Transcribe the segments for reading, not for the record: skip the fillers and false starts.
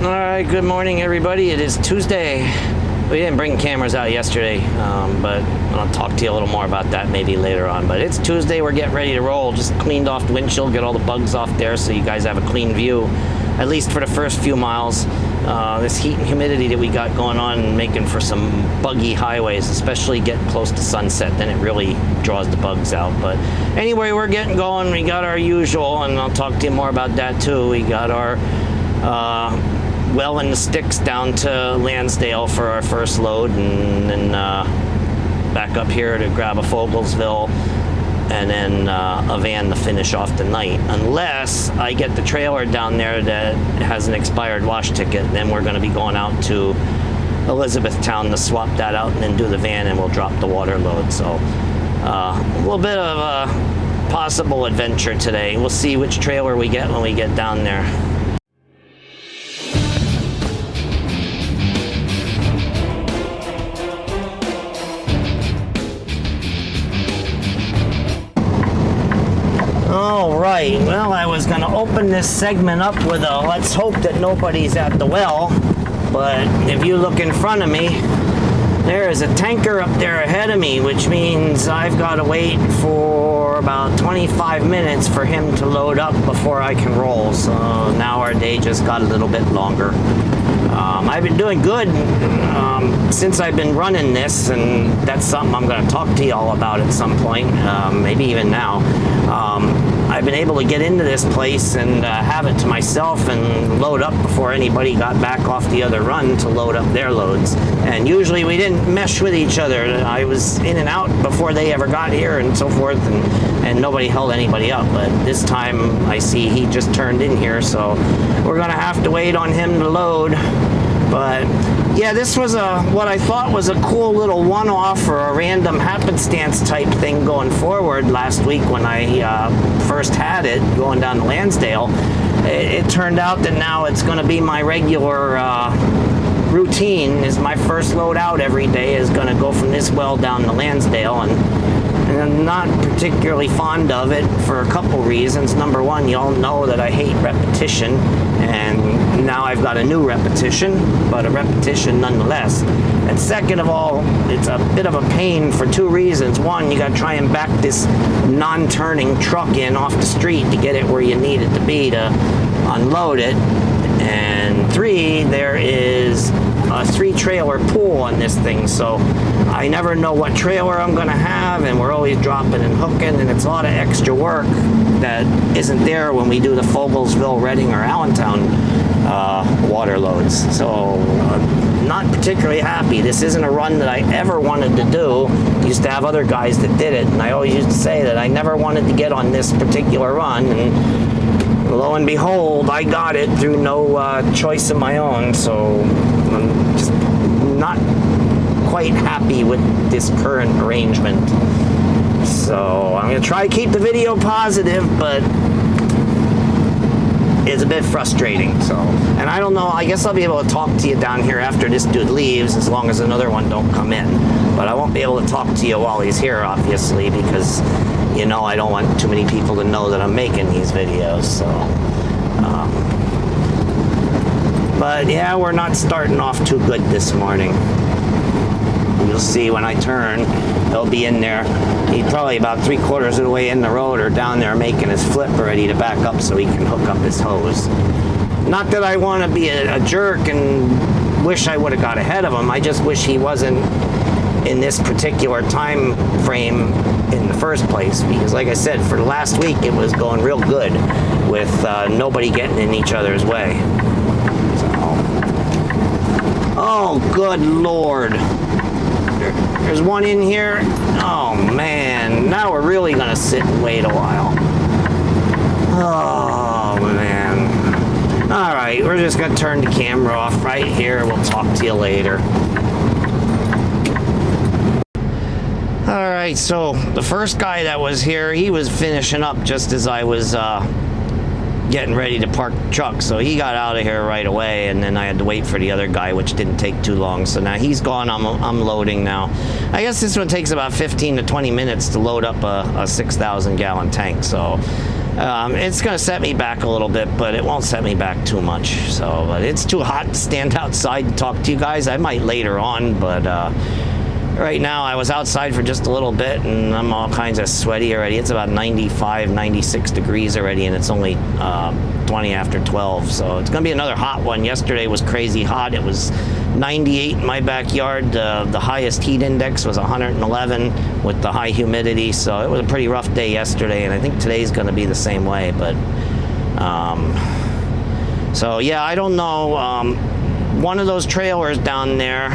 Alright, good morning everybody. It is Tuesday. We didn't bring cameras out yesterday, but I'll talk to you a little more about that maybe later on. But it's Tuesday, we're getting ready to roll. Just cleaned off the windshield, get all the bugs off there so you guys have a clean view, at least for the first few miles. This heat and humidity that we got going on making for some buggy highways, especially getting close to sunset, then it really draws the bugs out. But anyway, we're getting going. We got our usual, and I'll talk to you more about that too. We got our well in the sticks down to Lansdale for our first load, and then back up here to grab a Fogelsville, and then a van to finish off the night. Unless I get the trailer down there that has an expired wash ticket, then we're going to be going out to Elizabethtown to swap that out and then do the van, and we'll drop the water load. So a little bit of a possible adventure today. We'll see which trailer we get when we get down there. All right, well, I was gonna open this segment up with a let's hope that nobody's at the well, but if you look in front of me, there is a tanker up there ahead of me, which means I've got to wait for about 25 minutes for him to load up before I can roll. So now our day just got a little bit longer. I've been doing good since I've been running this, and that's something I'm going to talk to you all about at some point, maybe even now. I've been able to get into this place and have it to myself and load up before anybody got back off the other run to load up their loads. And usually we didn't mesh with each other. I was in and out before they ever got here and so forth, and nobody held anybody up. But this time I see he just turned in here, so we're gonna have to wait on him to load. But yeah, this was what I thought was a cool little one-off or a random happenstance type thing going forward last week when I first had it going down to Lansdale. It turned out that now it's going to be my regular routine. Is my first load out every day is going to go from this well down to Lansdale, and I'm not particularly fond of it for a couple reasons. Number one, you all know that I hate repetition, and now I've got a new repetition, but a repetition nonetheless. And second of all, it's a bit of a pain for two reasons. One, you got to try and back this non-turning truck in off the street to get it where you need it to be to unload it. And three, there is a 3-trailer pool on this thing, so I never know what trailer I'm going to have, and we're always dropping and hooking, and it's a lot of extra work that isn't there when we do the Fogelsville, Reading, or Allentown water loads. So not particularly happy. This isn't a run that I ever wanted to do. Used to have other guys that did it, and I always used to say that I never wanted to get on this particular run, and lo and behold, I got it through no choice of my own. So I'm just not quite happy with this current arrangement. So I'm going to try to keep the video positive, but it's a bit frustrating. So, and I don't know, I guess I'll be able to talk to you down here after this dude leaves, as long as another one don't come in. But I won't be able to talk to you while he's here, obviously, because you know I don't want too many people to know that I'm making these videos. So but yeah, we're not starting off too good this morning. You'll see when I turn, he'll be in there. He's probably about 3/4 of the way in the road or down there making his flip ready to back up so he can hook up his hose. Not that I want to be a jerk and wish I would have got ahead of him. I just wish he wasn't in this particular time frame in the first place, because like I said, for the last week it was going real good with nobody getting in each other's way. Oh, good Lord. There's one in here. Oh, man. Now we're really going to sit and wait a while. Oh, man. All right, we're just going to turn the camera off right here. We'll talk to you later. All right, so the first guy that was here, he was finishing up just as I was getting ready to park the truck, so he got out of here right away, and then I had to wait for the other guy, which didn't take too long. So now he's gone. I'm loading now. I guess this one takes about 15 to 20 minutes to load up a 6,000 gallon tank, so It's going to set me back a little bit, but it won't set me back too much. So, but it's too hot to stand outside and talk to you guys. I might later on, but right now I was outside for just a little bit and I'm all kinds of sweaty already. It's about 95, 96 degrees already, and it's only 20 after 12. So it's going to be another hot one. Yesterday was crazy hot. It was 98 in my backyard. The highest heat index was 111 with the high humidity. So it was a pretty rough day yesterday, and I think today's going to be the same way. But so yeah, I don't know. One of those trailers down there,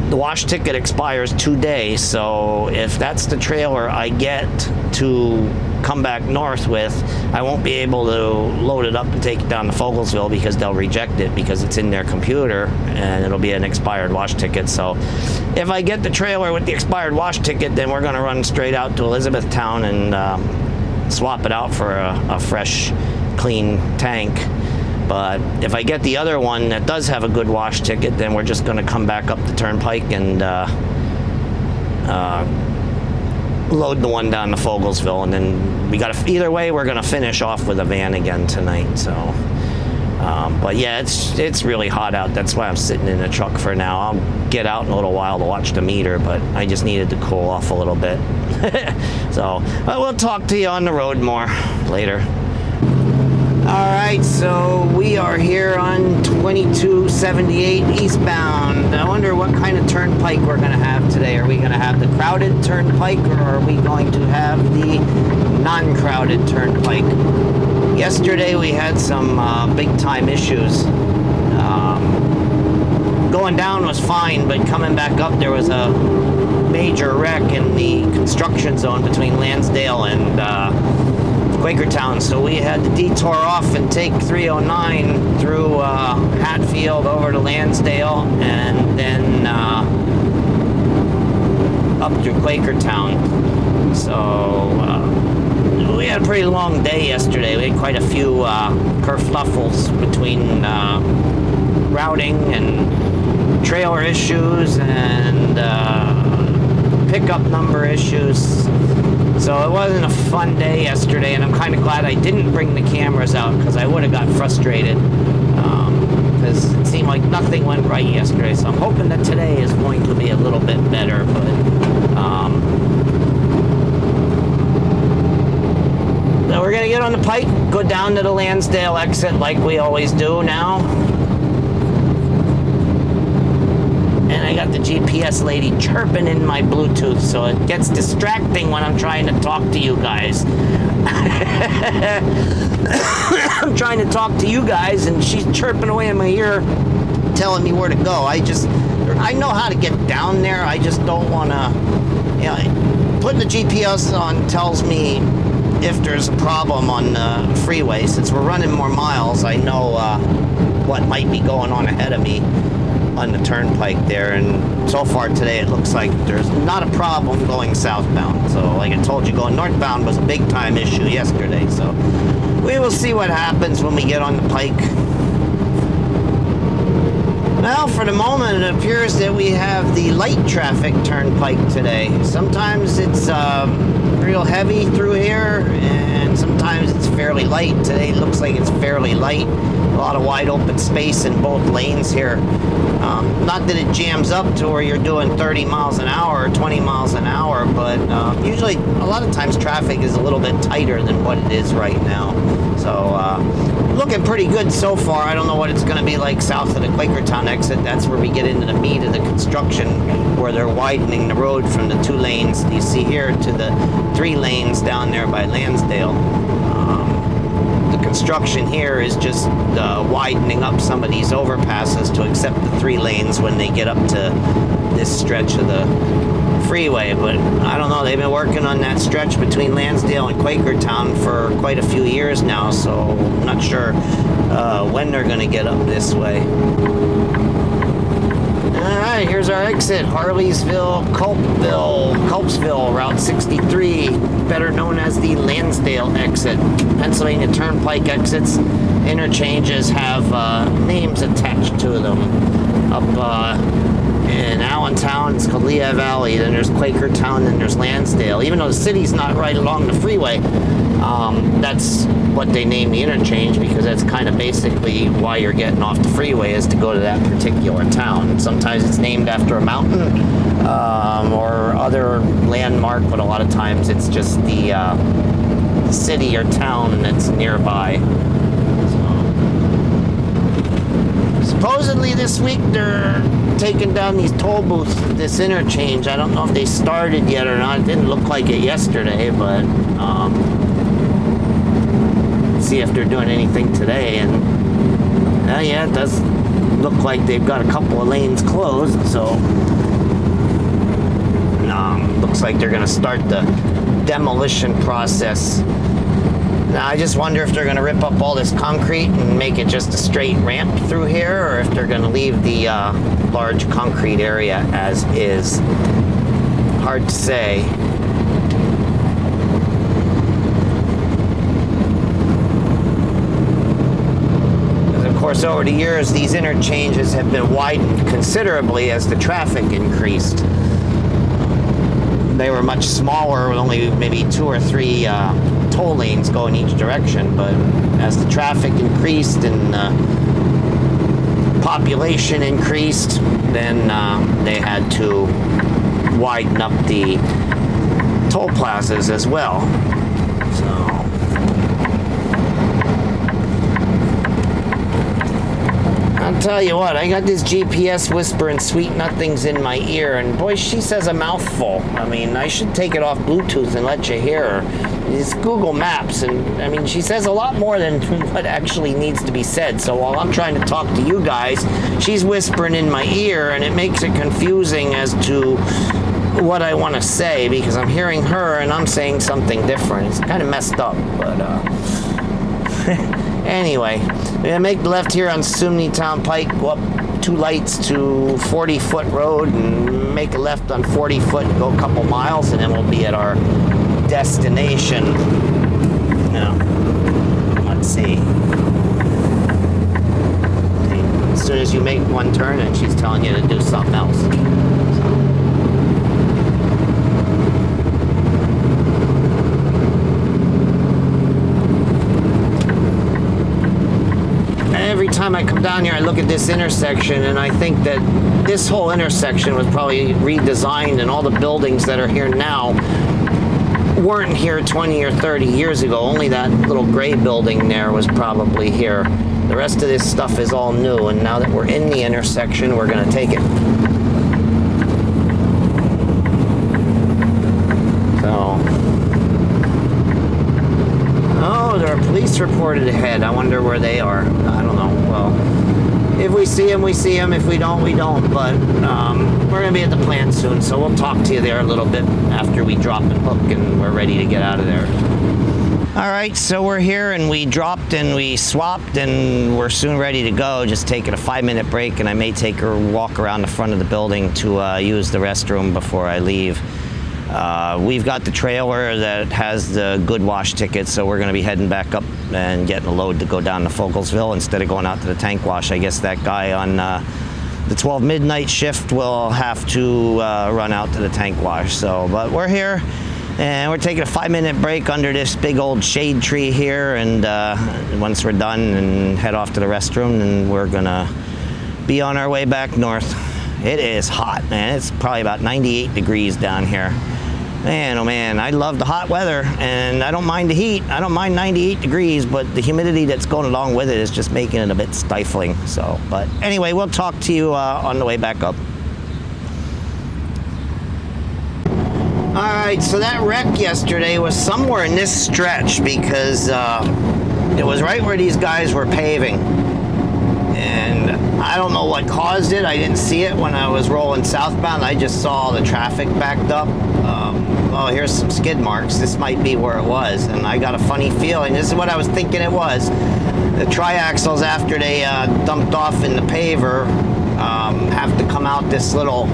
the wash ticket expires today, so if that's the trailer I get to come back north with, I won't be able to load it up and take it down to Fogelsville because they'll reject it because it's in their computer and it'll be an expired wash ticket. So if I get the trailer with the expired wash ticket, then we're going to run straight out to Elizabethtown and swap it out for a fresh, clean tank. But if I get the other one that does have a good wash ticket, then we're just going to come back up the turnpike and load the one down to Fogelsville. And then we got to, either way, we're going to finish off with a van again tonight. So, but yeah, it's really hot out. That's why I'm sitting in the truck for now. I'll get out in a little while to watch the meter, but I just needed to cool off a little bit. So we'll talk to you on the road more later. Alright, so we are here on 2278 eastbound. I wonder what kind of turnpike we're going to have today. Are we going to have the crowded turnpike, or are we going to have the non-crowded turnpike? Yesterday we had some big time issues. Going down was fine, but coming back up there was a major wreck in the construction zone between Lansdale and Quakertown, so we had to detour off and take 309 through Hatfield over to Lansdale and then up through Quakertown. So we had a pretty long day yesterday. We had quite a few kerfluffles between routing and trailer issues and pickup number issues. So it wasn't a fun day yesterday, and I'm kind of glad I didn't bring the cameras out because I would have got frustrated because it seemed like nothing went right yesterday. So I'm hoping that today is going to be a little bit better, but so we're going to get on the pike, go down to the Lansdale exit like we always do now. And I got the GPS lady chirping in my Bluetooth, so it gets distracting when I'm trying to talk to you guys. I'm trying to talk to you guys, and she's chirping away in my ear, telling me where to go. I know how to get down there. I just don't want to, you know, putting the GPS on tells me if there's a problem on the freeway. Since we're running more miles, I know what might be going on ahead of me on the turnpike there, and so far today it looks like there's not a problem going southbound. So like I told you, going northbound was a big time issue yesterday, so we will see what happens when we get on the pike. Well, for the moment it appears that we have the light traffic turnpike today. Sometimes it's real heavy through here, and sometimes it's fairly light. Today it looks like it's fairly light. A lot of wide open space in both lanes here. Not that it jams up to where you're doing 30 miles an hour or 20 miles an hour, but usually a lot of times traffic is a little bit tighter than what it is right now. So looking pretty good so far. I don't know what it's going to be like south of the Quakertown exit. That's where we get into the meat of the construction, where they're widening the road from the 2 lanes you see here to the 3 lanes down there by Lansdale. Construction here is just widening up some of these overpasses to accept the 3 lanes when they get up to this stretch of the freeway. But I don't know, they've been working on that stretch between Lansdale and Quakertown for quite a few years now, so I'm not sure when they're going to get up this way. Alright, here's our exit, Harleysville, Culpsville, Route 63, better known as the Lansdale exit. Pennsylvania Turnpike exits, interchanges have names attached to them. Up in Allentown, it's called Lehigh Valley, then there's Quakertown, then there's Lansdale. Even though the city's not right along the freeway, That's what they named the interchange, because that's kind of basically why you're getting off the freeway, is to go to that particular town. Sometimes it's named after a mountain or other landmark, but a lot of times it's just the city or town that's nearby. Supposedly this week they're taking down these toll booths at this interchange. I don't know if they started yet or not. It didn't look like it yesterday, but see if they're doing anything today. And yeah, it does look like they've got a couple of lanes closed, so looks like they're going to start the demolition process. Now, I just wonder if they're going to rip up all this concrete and make it just a straight ramp through here, or if they're going to leave the large concrete area as is. Hard to say. Because, of course, over the years, these interchanges have been widened considerably as the traffic increased. They were much smaller, with only maybe 2 or 3 toll lanes going each direction, but as the traffic increased and population increased, then they had to widen up the toll plazas as well. So I'll tell you what, I got this GPS whispering sweet nothings in my ear, and boy, she says a mouthful. I mean, I should take it off Bluetooth and let you hear her. It's Google Maps, and I mean, she says a lot more than what actually needs to be said. So while I'm trying to talk to you guys, she's whispering in my ear, and it makes it confusing as to what I want to say, because I'm hearing her and I'm saying something different. It's kind of messed up, but anyway, we're gonna make the left here on Sumney Town Pike, go up 2 lights to 40-foot road, and make a left on 40-foot, go a couple miles, and then we'll be at our destination. Now, let's see. As soon as you make one turn, and she's telling you to do something else. Every time I come down here, I look at this intersection, and I think that this whole intersection was probably redesigned, and all the buildings that are here now weren't here 20 or 30 years ago. Only that little gray building there was probably here. The rest of this stuff is all new, and now that we're in the intersection, we're going to take it. So, oh, there are police reported ahead. I wonder where they are. I don't know. Well, if we see them, we see them. If we don't, we don't. But we're going to be at the plant soon, so we'll talk to you there a little bit after we drop and hook and we're ready to get out of there. All right, so we're here, and we dropped and we swapped, and we're soon ready to go. Just taking a 5-minute break, and I may take her walk around the front of the building to use the restroom before I leave. We've got the trailer that has the good wash ticket, so we're going to be heading back up and getting a load to go down to Fogelsville instead of going out to the tank wash. I guess that guy on the 12 midnight shift will have to run out to the tank wash. So, but we're here, and we're taking a 5-minute break under this big old shade tree here, and once we're done, and head off to the restroom, and we're going to be on our way back north. It is hot, man. It's probably about 98 degrees down here. Man, oh man, I love the hot weather, and I don't mind the heat. I don't mind 98 degrees, but the humidity that's going along with it is just making it a bit stifling. So, but anyway, we'll talk to you on the way back up. All right, so that wreck yesterday was somewhere in this stretch, because it was right where these guys were paving. And I don't know what caused it. I didn't see it when I was rolling southbound. I just saw the traffic backed up. Oh, here's some skid marks. This might be where it was. And I got a funny feeling. This is what I was thinking it was. The triaxles, after they dumped off in the paver, have to come out this little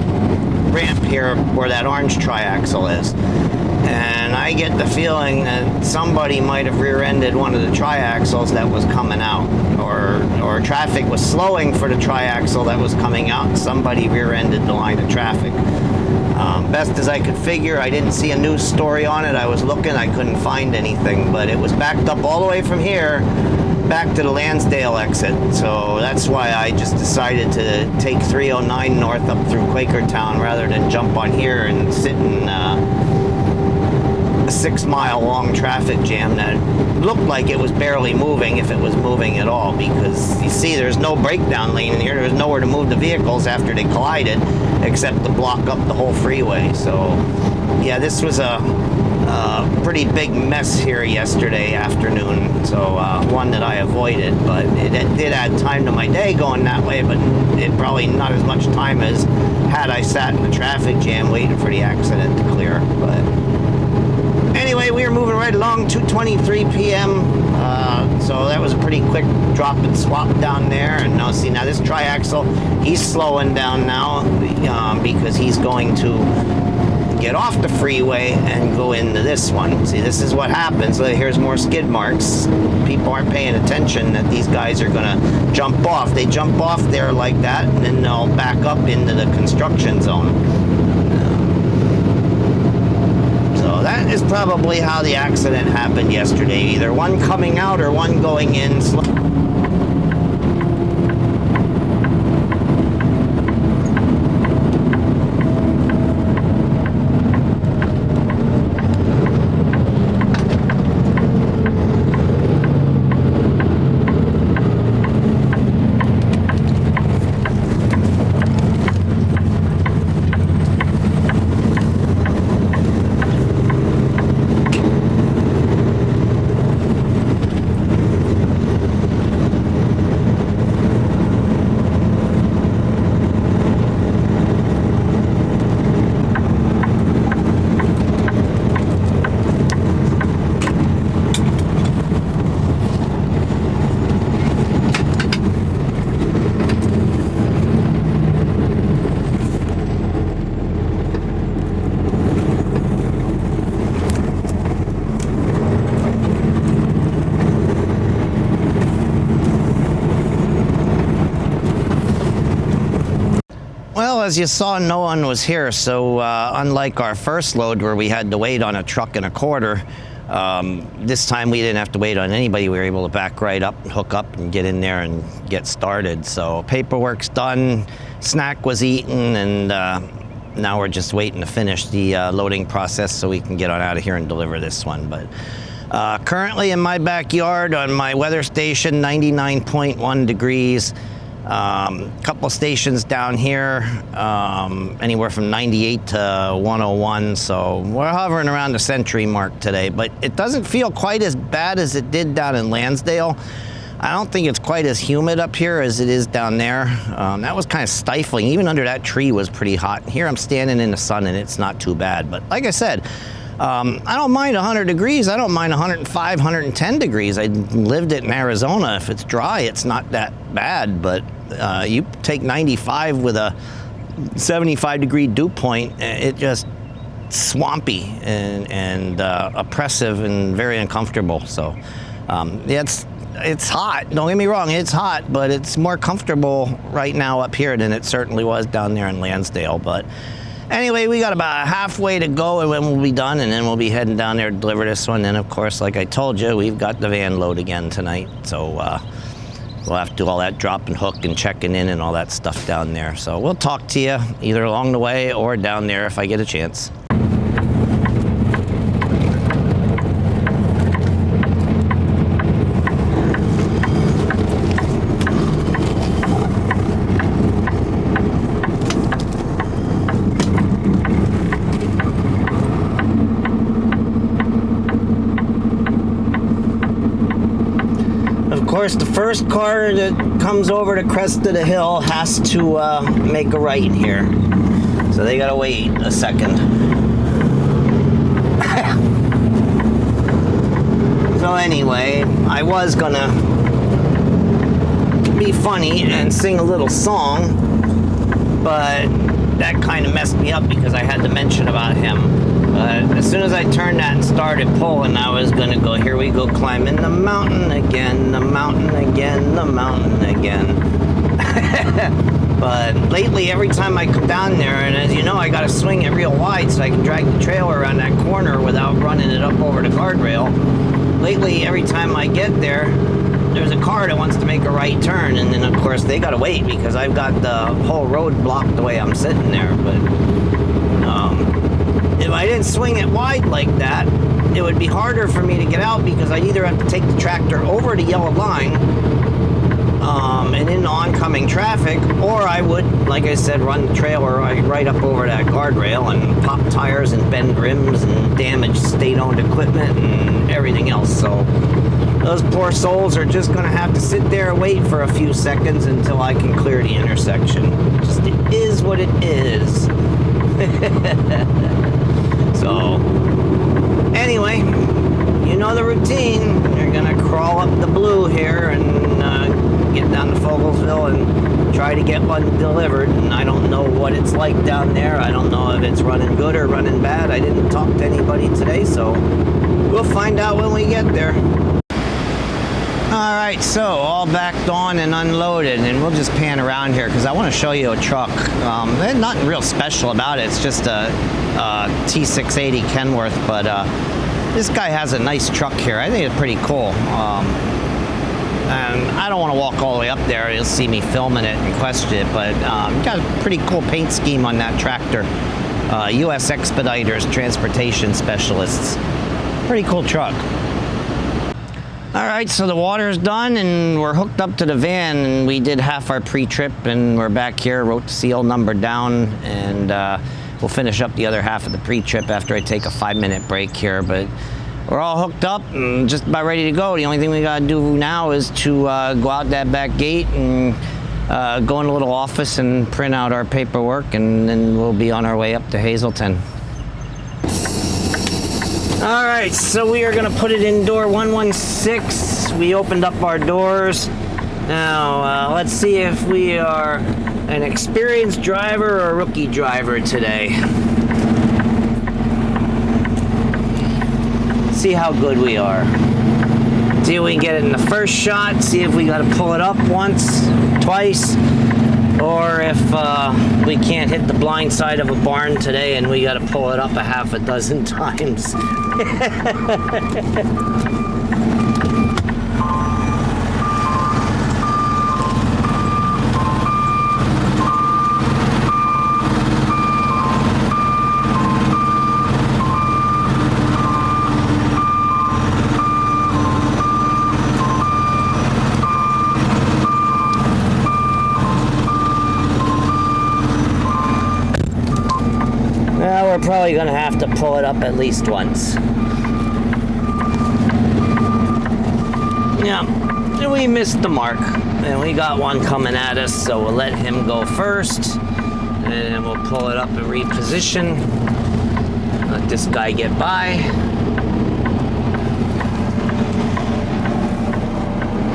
ramp here where that orange triaxle is. And I get the feeling that somebody might have rear-ended one of the triaxles that was coming out, or traffic was slowing for the triaxle that was coming out, and somebody rear-ended the line of traffic. Best as I could figure, I didn't see a news story on it. I was looking, I couldn't find anything, but it was backed up all the way from here back to the Lansdale exit. So that's why I just decided to take 309 north up through Quakertown rather than jump on here and sit in a 6-mile long traffic jam that looked like it was barely moving, if it was moving at all, because you see there's no breakdown lane in here. There's nowhere to move the vehicles after they collided except to block up the whole freeway. So yeah, this was a pretty big mess here yesterday afternoon, so one that I avoided, but it did add time to my day going that way, but it probably not as much time as had I sat in the traffic jam waiting for the accident to clear. But anyway, we were moving right along, 2:23 p.m. So that was a pretty quick drop and swap down there. And now see, now this triaxle, he's slowing down now because he's going to get off the freeway and go into this one. See, this is what happens. Here's more skid marks. People aren't paying attention that these guys are gonna jump off. They jump off there like that, and then they'll back up into the construction zone. So that is probably how the accident happened yesterday. Either one coming out or one going in slow. Well, as you saw, no one was here, so unlike our first load where we had to wait on a truck and a quarter, this time we didn't have to wait on anybody. We were able to back right up, hook up, and get in there and get started. So paperwork's done, snack was eaten, and now we're just waiting to finish the loading process so we can get on out of here and deliver this one. But currently in my backyard on my weather station, 99.1 degrees. Couple stations down here, anywhere from 98 to 101, so we're hovering around the century mark today, but it doesn't feel quite as bad as it did down in Lansdale. I don't think it's quite as humid up here as it is down there. That was kind of stifling. Even under that tree was pretty hot. Here I'm standing in the sun and it's not too bad, but like I said, I don't mind 100 degrees. I don't mind 105, 110 degrees. I lived it in Arizona. If it's dry, it's not that bad, but you take 95 with a 75 degree dew point, it just swampy and oppressive and very uncomfortable. So yeah, it's hot. Don't get me wrong, it's hot, but it's more comfortable right now up here than it certainly was down there in Lansdale. But anyway, we got about halfway to go and then we'll be done, and then we'll be heading down there to deliver this one. And of course, like I told you, we've got the van load again tonight. So we'll have to do all that drop and hook and checking in and all that stuff down there. So we'll talk to you either along the way or down there if I get a chance. Of course, the first car that comes over the crest of the hill has to make a right here. So they gotta wait a second. So anyway, I was gonna be funny and sing a little song, but that kind of messed me up because I had to mention about him. But as soon as I turned that and started pulling, I was gonna go, here we go, climbing the mountain again, the mountain again, the mountain again. But lately, every time I come down there, and as you know, I got to swing it real wide so I can drag the trailer around that corner without running it up over the guardrail. Lately, every time I get there, there's a car that wants to make a right turn, and then of course they got to wait because I've got the whole road blocked the way I'm sitting there. But if I didn't swing it wide like that, it would be harder for me to get out because I'd either have to take the tractor over the yellow line and in oncoming traffic, or I would, like I said, run the trailer right up over that guardrail and pop tires and bend rims and damage state-owned equipment and everything else. So those poor souls are just going to have to sit there and wait for a few seconds until I can clear the intersection. Just it is what it is. So anyway, you know the routine. You're going to crawl up the blue here and get down to Fogelsville and try to get one delivered. And I don't know what it's like down there. I don't know if it's running good or running bad. I didn't talk to anybody today, so we'll find out when we get there. All right, so all backed on and unloaded, and we'll just pan around here because I want to show you a truck. There's nothing real special about it. It's just a T680 Kenworth, but this guy has a nice truck here. I think it's pretty cool. And I don't want to walk all the way up there. You'll see me filming it and question it, but got a pretty cool paint scheme on that tractor. U.S. Expeditors, transportation specialists. Pretty cool truck. All right, so the water's done and we're hooked up to the van, and we did half our pre-trip and we're back here, wrote the seal number down, and we'll finish up the other half of the pre-trip after I take a 5-minute break here. But we're all hooked up and just about ready to go. The only thing we gotta do now is to go out that back gate and go in a little office and print out our paperwork, and then we'll be on our way up to Hazleton. All right, so we are gonna put it in door 116. We opened up our doors. Now, let's see if we are an experienced driver or a rookie driver today. See how good we are. See if we can get it in the first shot, see if we gotta pull it up once, twice, or if we can't hit the blind side of a barn today and we gotta pull it up a half a dozen times. We're probably gonna have to pull it up at least once. Yeah, we missed the mark, and we got one coming at us, so we'll let him go first, and we'll pull it up and reposition. Let this guy get by.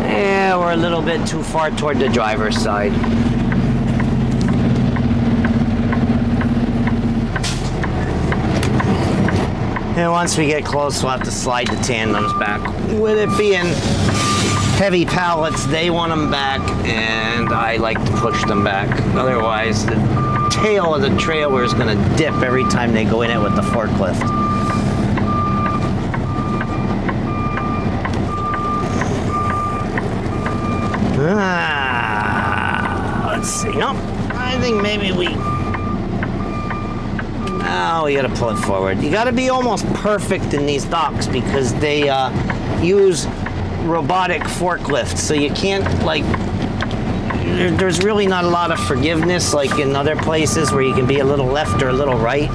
Yeah, we're a little bit too far toward the driver's side. And once we get close, we'll have to slide the tandems back. With it being heavy pallets, they want them back, and I like to push them back. Otherwise, the tail of the trailer is going to dip every time they go in it with the forklift. Let's see. Nope. I think maybe we... Oh, you gotta pull it forward. You gotta be almost perfect in these docks because they use robotic forklifts, so you can't, like, there's really not a lot of forgiveness like in other places where you can be a little left or a little right,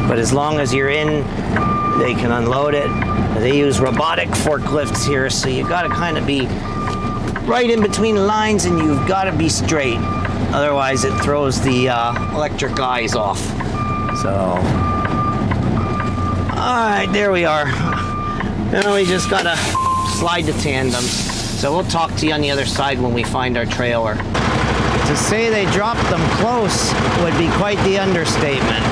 but as long as you're in, they can unload it. They use robotic forklifts here, so you gotta kind of be right in between the lines, and you've gotta be straight. Otherwise, it throws the electric eyes off. So, all right, there we are. Now we just gotta slide the tandems. So we'll talk to you on the other side when we find our trailer. To say they dropped them close would be quite the understatement.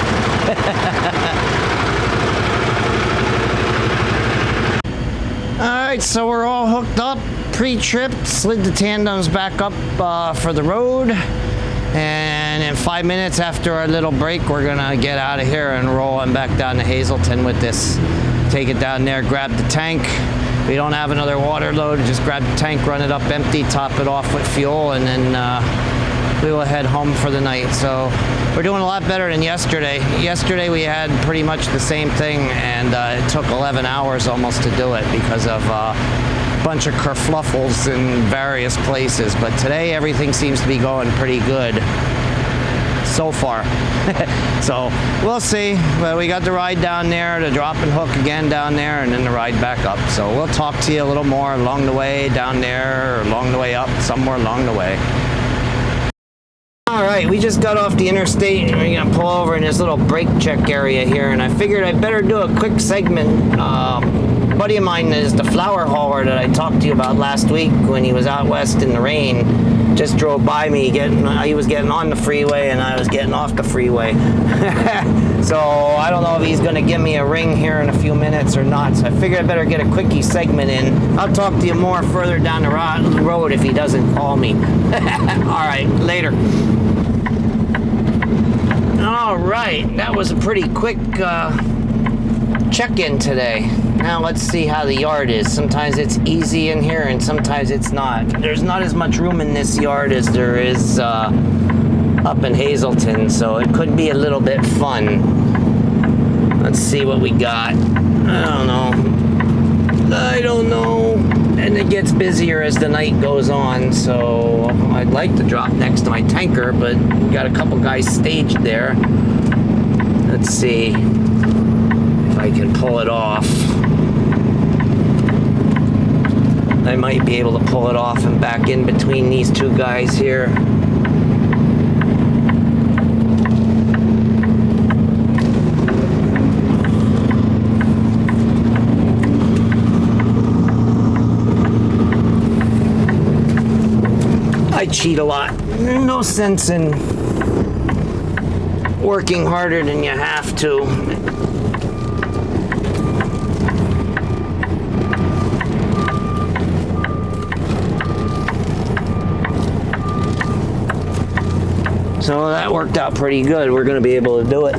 All right, so we're all hooked up, pre-tripped, slid the tandems back up for the road. And in 5 minutes after our little break, we're gonna get out of here and roll on back down to Hazleton with this. Take it down there, grab the tank. We don't have another water load, just grab the tank, run it up empty, top it off with fuel, and then we will head home for the night. So we're doing a lot better than yesterday. Yesterday we had pretty much the same thing, and it took 11 hours almost to do it because of a bunch of kerfluffles in various places. But today everything seems to be going pretty good so far. So we'll see. But we got the ride down there, the drop and hook again down there, and then the ride back up. So we'll talk to you a little more along the way down there, or along the way up, somewhere along the way. All right, we just got off the interstate and we're gonna pull over in this little brake check area here, and I figured I'd better do a quick segment. A buddy of mine is the flower hauler that I talked to you about last week when he was out west in the rain. Just drove by me, he was getting on the freeway and I was getting off the freeway. So I don't know if he's gonna give me a ring here in a few minutes or not, so I figured I better get a quickie segment in. I'll talk to you more further down the road if he doesn't call me. All right, later. All right, that was a pretty quick check-in today. Now let's see how the yard is. Sometimes it's easy in here and sometimes it's not. There's not as much room in this yard as there is up in Hazleton, so it could be a little bit fun. Let's see what we got. I don't know. And it gets busier as the night goes on, so I'd like to drop next to my tanker, but we got a couple guys staged there. Let's see if I can pull it off. I might be able to pull it off and back in between these two guys here. I cheat a lot. No sense in working harder than you have to. So that worked out pretty good. We're going to be able to do it.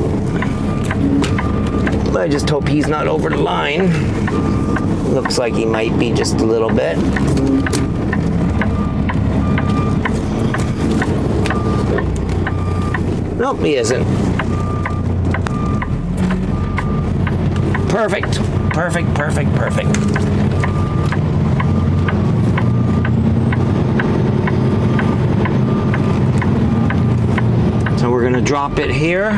I just hope he's not over the line. Looks like he might be just a little bit. Nope, he isn't. Perfect. Perfect, perfect, perfect. So we're gonna drop it here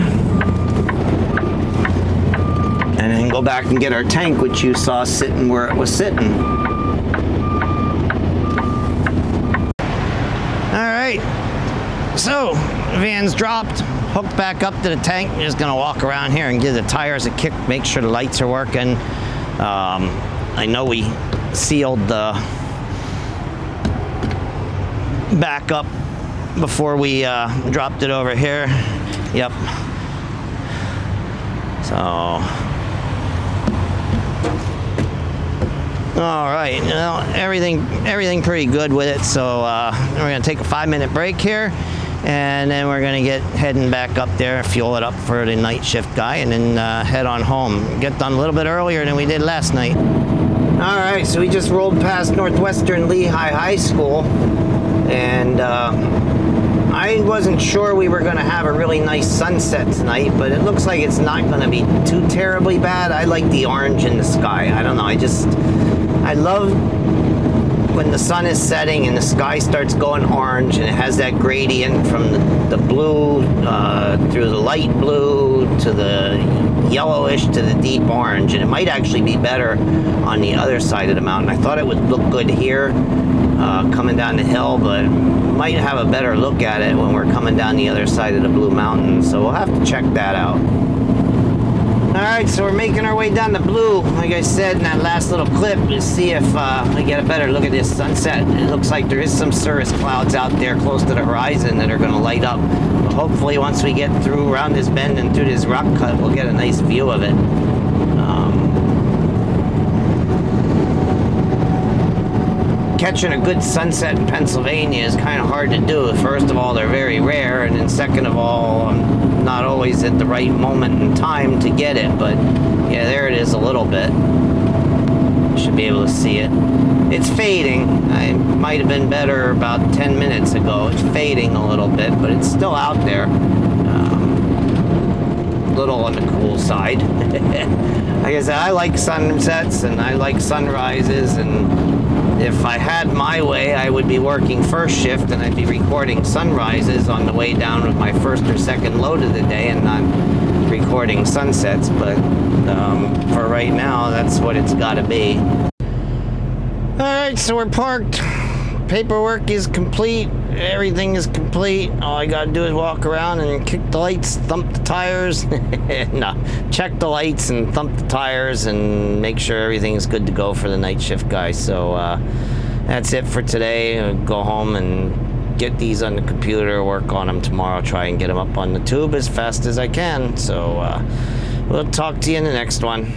and then go back and get our tank, which you saw sitting where it was sitting. All right, so van's dropped, hooked back up to the tank. I'm just gonna walk around here and give the tires a kick, make sure the lights are working. I know we sealed the back up before we dropped it over here. Yep. So, all right, you know, everything pretty good with it. So we're gonna take a 5-minute break here, and then we're gonna get heading back up there, fuel it up for the night shift guy, and then head on home. Get done a little bit earlier than we did last night. All right, so we just rolled past Northwestern Lehigh High School, and I wasn't sure we were going to have a really nice sunset tonight, but it looks like it's not going to be too terribly bad. I like the orange in the sky. I don't know, I love when the sun is setting and the sky starts going orange and it has that gradient from the blue through the light blue to the yellowish to the deep orange, and it might actually be better on the other side of the mountain. I thought it would look good here coming down the hill, but might have a better look at it when we're coming down the other side of the Blue Mountains, so we'll have to check that out. Alright, so we're making our way down the Blue, like I said in that last little clip, to see if we get a better look at this sunset. It looks like there is some cirrus clouds out there close to the horizon that are going to light up. But hopefully once we get through around this bend and through this rock cut, we'll get a nice view of it. catching a good sunset in Pennsylvania is kind of hard to do. First of all, they're very rare, and then second of all, I'm not always at the right moment in time to get it. But yeah, there it is a little bit. Should be able to see it. It's fading. I might have been better about 10 minutes ago. It's fading a little bit, but it's still out there. Little on the cool side. Like I said, I like sunsets and I like sunrises, and if I had my way, I would be working first shift and I'd be recording sunrises on the way down with my first or second load of the day and not recording sunsets. But for right now, that's what it's got to be. Alright, so we're parked. Paperwork is complete. Everything is complete. All I gotta do is walk around and kick the lights, thump the tires. No, check the lights and thump the tires and make sure everything is good to go for the night shift guys. So that's it for today. I'll go home and get these on the computer, work on them tomorrow, try and get them up on the tube as fast as I can. So we'll talk to you in the next one.